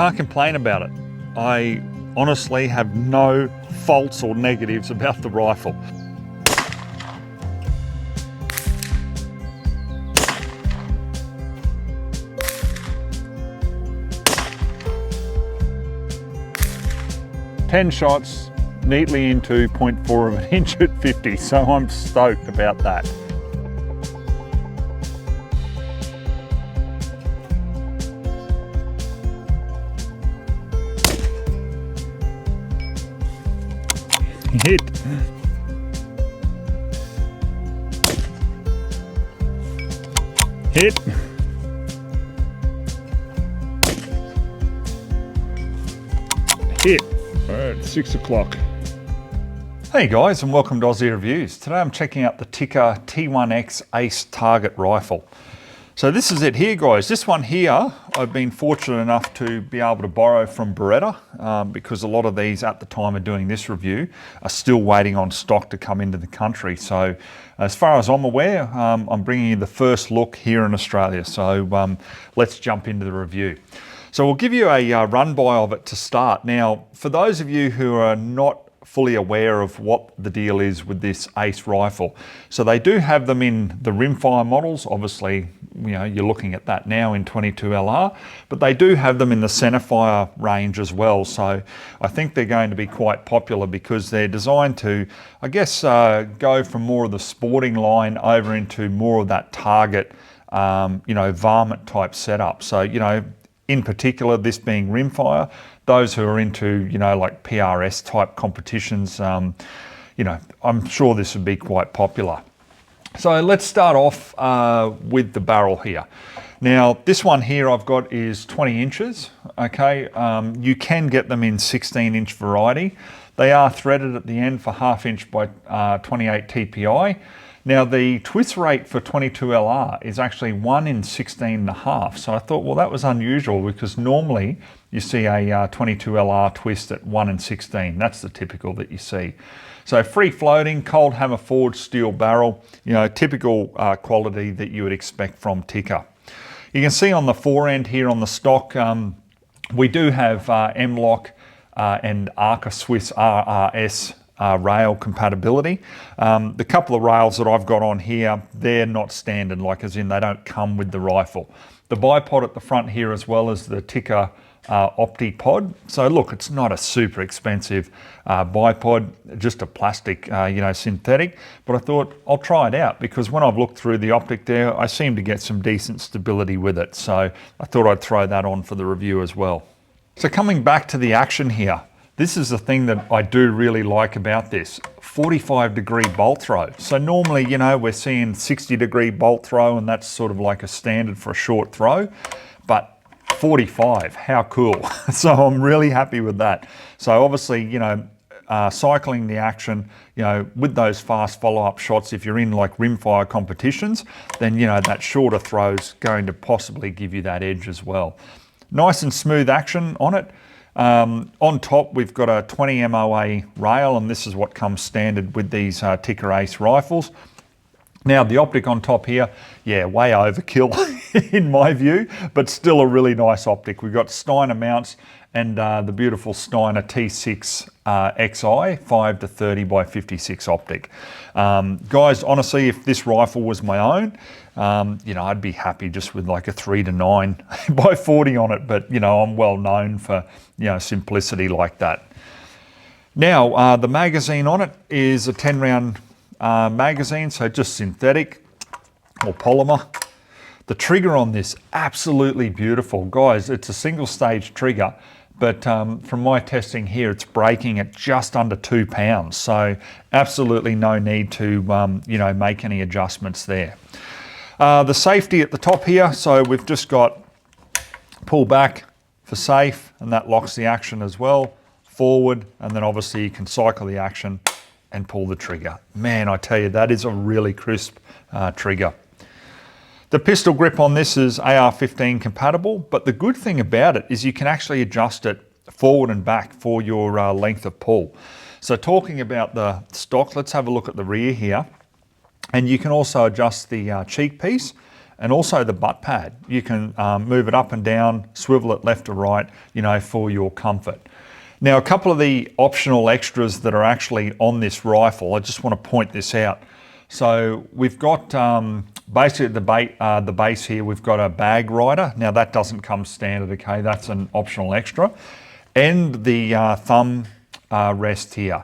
can't complain about it. I honestly have no faults or negatives about the rifle. Ten shots neatly into 0.4 of an inch at 50, so I'm stoked about that. Hit. Hit. Hit. All right, 6 o'clock. Hey guys, and welcome to Ozzie Reviews. Today I'm checking out the Tikka T1x ACE target rifle. So this is it here, guys. This one here, I've been fortunate enough to be able to borrow from Beretta because a lot of these at the time of doing this review are still waiting on stock to come into the country. So as far as I'm aware, I'm bringing you the first look here in Australia. So let's jump into the review. So we'll give you a run by of it to start. Now, for those of you who are not fully aware of what the deal is with this ACE rifle. So they do have them in the rimfire models. Obviously, you know, you're looking at that now in 22LR, but they do have them in the centerfire range as well. So I think they're going to be quite popular because they're designed to, I guess, go from more of the sporting line over into more of that target, you know, varmint type setup. So, you know, in particular, this being rimfire, those who are into, you know, like PRS type competitions, you know, I'm sure this would be quite popular. So let's start off with the barrel here. Now, this one here I've got is 20 inches, okay? You can get them in 16-inch variety. They are threaded at the end for 1/2 inch by 28 TPI. Now the twist rate for 22LR is actually 1 in 16.5. So I thought, well, that was unusual because normally you see a 22LR twist at 1 in 16. That's the typical that you see. So free floating, cold hammer forged steel barrel, you know, typical quality that you would expect from Tikka. You can see on the fore end here on the stock, we do have mlok and arca Swiss RWS rail compatibility. The couple of rails that I've got on here, they're not standard, like as in they don't come with the rifle. The bipod at the front here as well as the Tikka Opti pod. So look, it's not a super expensive bipod, just a plastic, you know, synthetic, but I thought I'll try it out because when I've looked through the optic there, I seem to get some decent stability with it. So I thought I'd throw that on for the review as well. So coming back to the action here, this is the thing that I do really like about this, 45-degree bolt throw. So normally, you know, we're seeing 60-degree bolt throw and that's sort of like a standard for a short throw, but 45, how cool. So I'm really happy with that. So obviously, you know, cycling the action, you know, with those fast follow-up shots, if you're in like rimfire competitions, then, you know, that shorter throw's going to possibly give you that edge as well. Nice and smooth action on it. On top, we've got a 20 MOA rail, and this is what comes standard with these Tikka ACE rifles. Now, the optic on top here, yeah, way overkill in my view, but still a really nice optic. We've got Steiner mounts and the beautiful Steiner T6 XI 5-30 by 56 optic. Guys, honestly, if this rifle was my own, you know, I'd be happy just with like a 3-9 by 40 on it, but you know, I'm well known for, you know, simplicity like that. Now, the magazine on it is a 10-round magazine, so just synthetic or polymer. The trigger on this, absolutely beautiful. Guys, it's a single stage trigger, but from my testing here, it's braking at just under 2 pounds. So absolutely no need to, you know, make any adjustments there. The safety at the top here, so we've just got pull back for safe, and that locks the action as well, forward, and then obviously you can cycle the action and pull the trigger. Man, I tell you, that is a really crisp trigger. The pistol grip on this is AR-15 compatible, but the good thing about it is you can actually adjust it forward and back for your length of pull. So talking about the stock, let's have a look at the rear here. And you can also adjust the cheek piece and also the butt pad. You can move it up and down, swivel it left to right, you know, for your comfort. Now, a couple of the optional extras that are actually on this rifle, I just want to point this out. So we've got basically at the base here, we've got a bag rider. Now that doesn't come standard, okay? That's an optional extra. And the thumb rest here.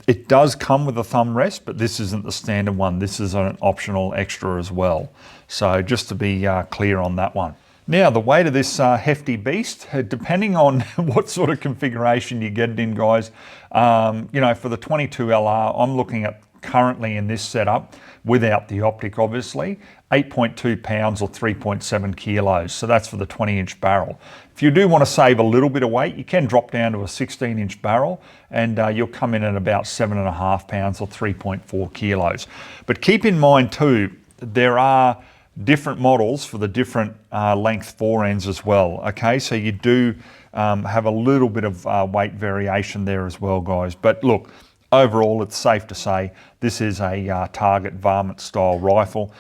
It does come with a thumb rest, but this isn't the standard one. This is an optional extra as well. So just to be clear on that one. Now, the weight of this hefty beast, depending on what sort of configuration you get it in, guys, you know, for the 22LR, I'm looking at currently in this setup, without the optic obviously, 8.2 pounds or 3.7 kilos. So that's for the 20-inch barrel. If you do want to save a little bit of weight, you can drop down to a 16-inch barrel and you'll come in at about 7.5 pounds or 3.4 kilos. But keep in mind too, there are different models for the different length fore ends as well. Okay, so you do have a little bit of weight variation there as well, guys. But look, overall, it's safe to say this is a target varmint style rifle.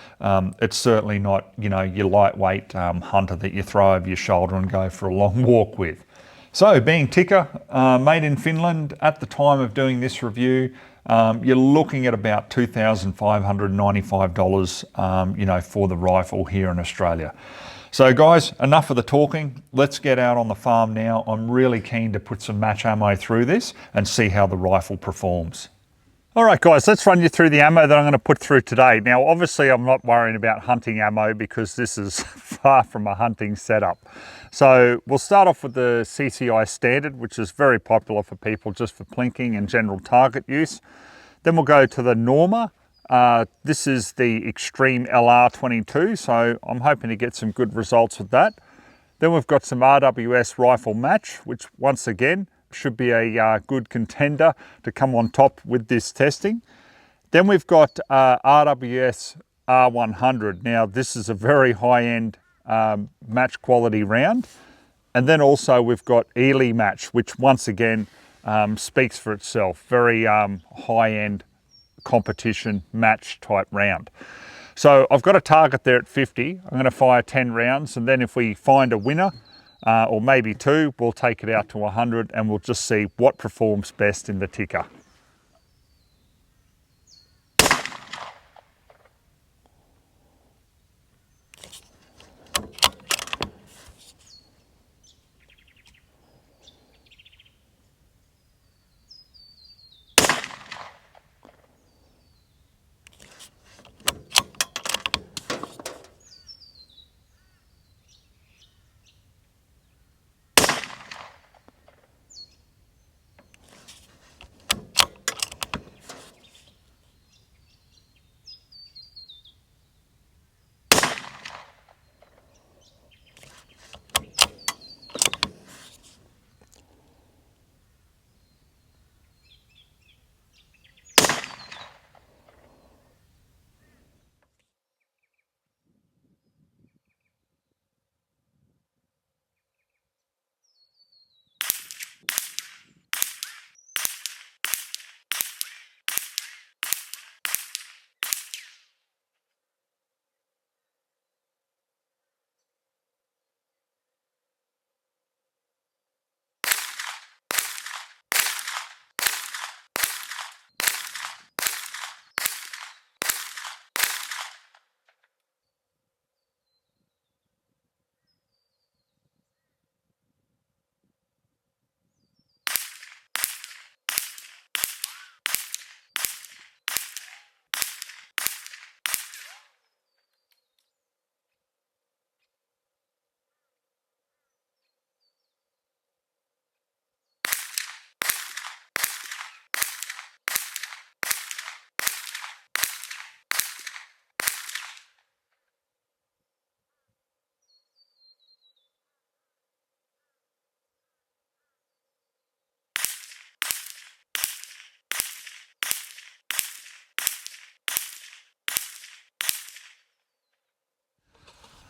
It's certainly not, you know, your lightweight hunter that you throw over your shoulder and go for a long walk with. So being Tikka, made in Finland at the time of doing this review, you're looking at about $2,595, you know, for the rifle here in Australia. So guys, enough of the talking. Let's get out on the farm now. I'm really keen to put some match ammo through this and see how the rifle performs. All right, guys, let's run you through the ammo that I'm going to put through today. Now, obviously, I'm not worrying about hunting ammo because this is far from a hunting setup. So we'll start off with the CCI Standard, which is very popular for people just for plinking and general target use. Then we'll go to the Norma. This is the Xtreme LR22, so I'm hoping to get some good results with that. Then we've got some RWS Rifle Match, which once again should be a good contender to come on top with this testing. Then we've got RWS R100. Now this is a very high-end match quality round. And then also we've got Eley Match, which once again speaks for itself. Very high-end competition match type round. So I've got a target there at 50. I'm going to fire 10 rounds, and then if we find a winner, or maybe two, we'll take it out to 100 and we'll just see what performs best in the Tikka.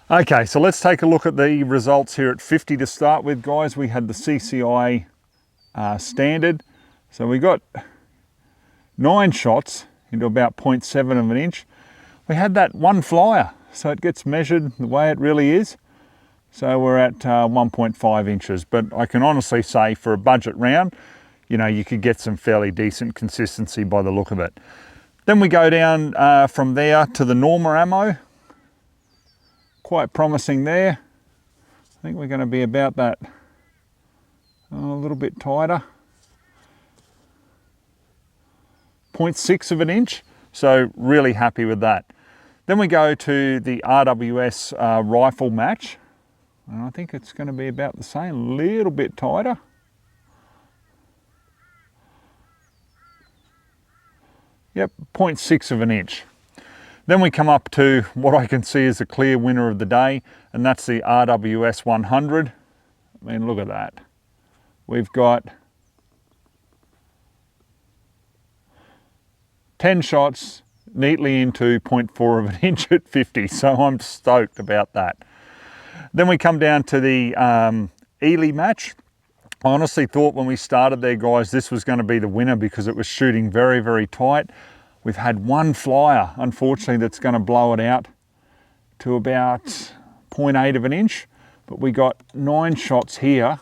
Okay, so let's take a look at the results here at 50 to start with, guys. We had the CCI Standard. So we got 9 shots into about 0.7 of an inch. We had that one flyer. so it gets measured the way it really is. So we're at 1.5 inches, but I can honestly say for a budget round, you know, you could get some fairly decent consistency by the look of it. Then we go down from there to the Norma ammo. Quite promising there. I think we're going to be about that, a little bit tighter. 0.6 of an inch, so really happy with that. Then we go to the RWS rifle match, and I think it's going to be about the same, a little bit tighter. Yep, 0.6 of an inch. Then we come up to what I can see is the clear winner of the day, and that's the RWS 100. I mean, look at that. We've got 10 shots neatly into 0.4 of an inch at 50, so I'm stoked about that. Then we come down to the Eley match. I honestly thought when we started there, guys, this was going to be the winner because it was shooting very, very tight. We've had one flyer, unfortunately, that's going to blow it out to about 0.8 of an inch, but we got 9 shots here.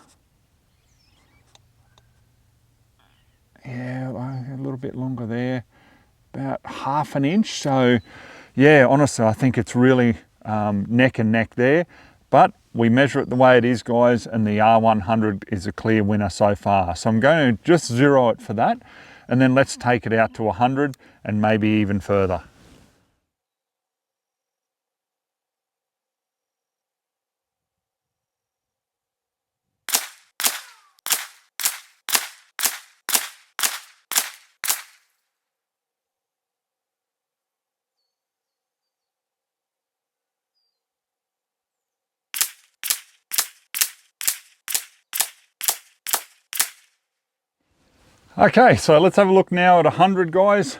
Yeah, a little bit longer there, about ½ an inch. So yeah, honestly, I think it's really neck and neck there, but we measure it the way it is, guys, and the R100 is a clear winner so far. So I'm going to just zero it for that, and then let's take it out to 100 and maybe even further. Okay, so let's have a look now at 100, guys.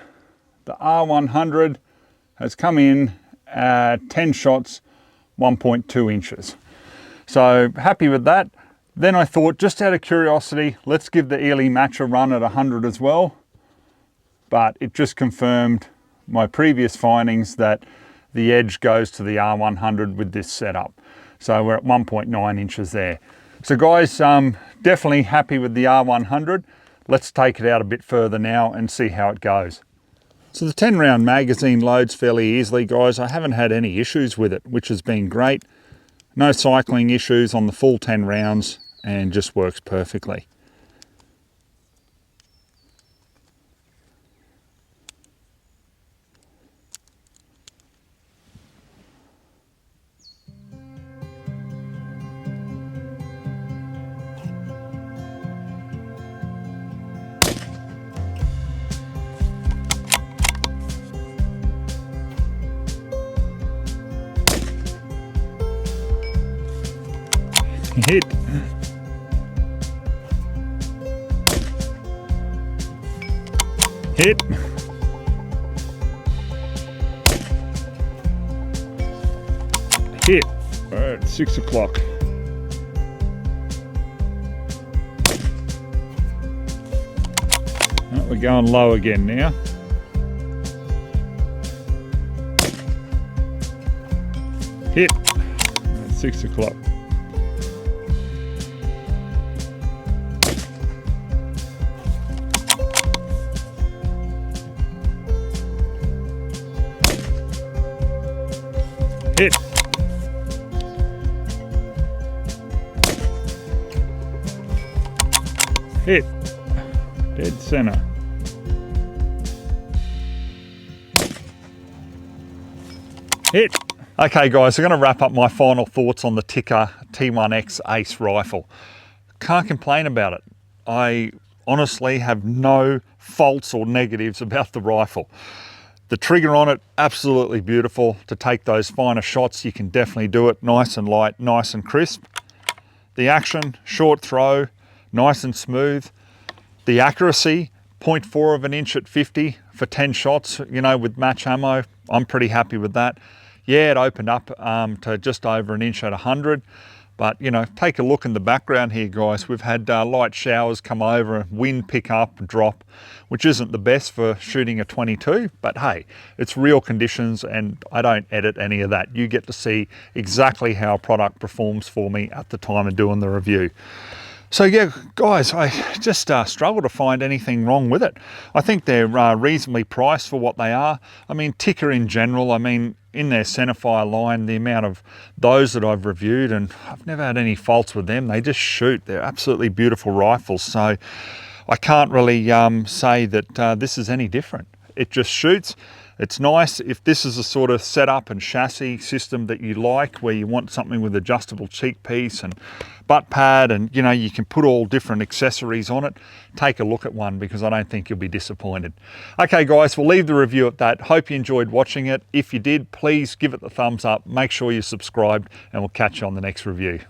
The R100 has come in at 10 shots, 1.2 inches. So happy with that. Then I thought, just out of curiosity, let's give the Eley match a run at 100 as well. But it just confirmed my previous findings that the edge goes to the R100 with this setup. So we're at 1.9 inches there. So guys, definitely happy with the R100. Let's take it out a bit further now and see how it goes. So the 10 round magazine loads fairly easily, guys. I haven't had any issues with it, which has been great. No cycling issues on the full 10 rounds and just works perfectly. Hit. Hit. Hit. All right, 6 o'clock. Oh, we're going low again now. Hit. All right, 6 o'clock. Hit. Hit. Dead center. Hit. Okay guys, I'm going to wrap up my final thoughts on the Tikka T1x ACE rifle. Can't complain about it. I honestly have no faults or negatives about the rifle. The trigger on it, absolutely beautiful. To take those finer shots, you can definitely do it nice and light, nice and crisp. The action, short throw, nice and smooth. The accuracy, 0.4 of an inch at 50 for 10 shots, you know, with match ammo. I'm pretty happy with that. Yeah, it opened up to just over an inch at 100, But, you know, take a look in the background here, guys. We've had light showers come over, wind pick up, drop, which isn't the best for shooting a 22, but hey, it's real conditions and I don't edit any of that. You get to see exactly how a product performs for me at the time of doing the review. So yeah, guys, I just struggle to find anything wrong with it. I think they're reasonably priced for what they are. I mean, Tikka in general, I mean, in their centerfire line, the amount of those that I've reviewed, and I've never had any faults with them. They just shoot. They're absolutely beautiful rifles. So I can't really say that this is any different. It just shoots. It's nice if this is a sort of setup and chassis system that you like, where you want something with adjustable cheek piece and butt pad, and you know, you can put all different accessories on it. Take a look at one, because I don't think you'll be disappointed. Okay guys, we'll leave the review at that. Hope you enjoyed watching it. If you did, please give it the thumbs up, make sure you're subscribed, and we'll catch you on the next review.